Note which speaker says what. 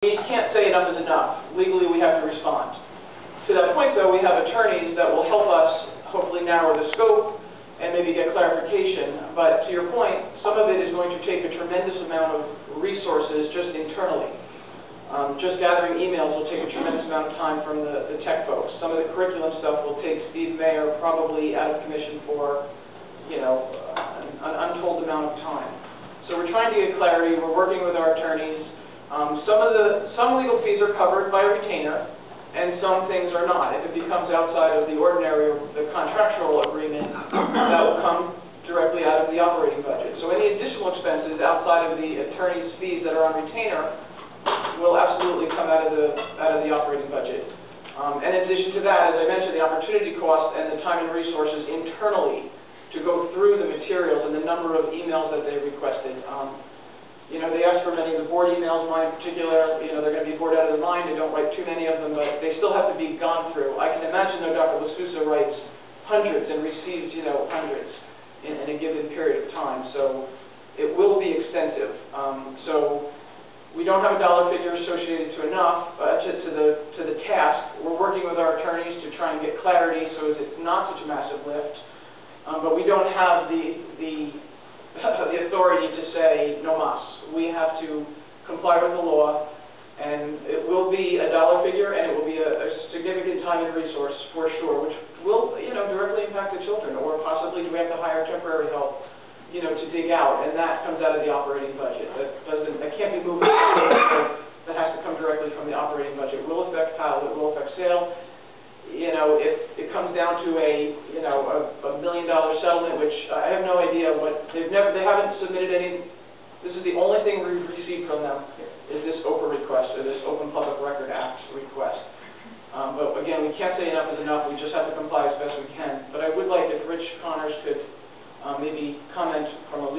Speaker 1: We can't say enough is enough. Legally, we have to respond. To that point, though, we have attorneys that will help us hopefully narrow the scope and maybe get clarification. But to your point, some of it is going to take a tremendous amount of resources just internally. Just gathering emails will take a tremendous amount of time from the tech folks. Some of the curriculum stuff will take Steve Mayer probably out of commission for, an untold amount of time. So we're trying to get clarity. We're working with our attorneys. Some legal fees are covered by a retainer, and some things are not. If it becomes outside of the ordinary or the contractual agreement, that will come directly out of the operating budget. So any additional expenses outside of the attorney's fees that are on retainer will absolutely come out of the operating budget. And in addition to that, as I mentioned, the opportunity cost and the time and resources internally to go through the materials and the number of emails that they requested. They ask for many of the board emails, mine in particular, they're going to be bored out of their mind, they don't write too many of them, but they still have to be gone through. I can imagine, though, Dr. LaSousa writes hundreds and receives, hundreds in a given period of time, so it will be extensive. So we don't have a dollar figure associated to the task. We're working with our attorneys to try and get clarity so that it's not such a massive lift, but we don't have the authority to say no mas. We have to comply with the law, and it will be a dollar figure, and it will be a significant time and resource for sure, which will directly impact the children, or possibly do we have to hire temporary help, to dig out, and that comes out of the operating budget. That can't be moved. That has to come directly from the operating budget. It will affect Kyle. It will affect sale. If it comes down to a $1 million settlement, which I have no idea what they haven't submitted any. This is the only thing we've received from them is this OPRA request, or this Open Public Record Act request. But again, we can't say enough is enough. We just have to comply as best we can. But I would like if Rich Connors could maybe comment from a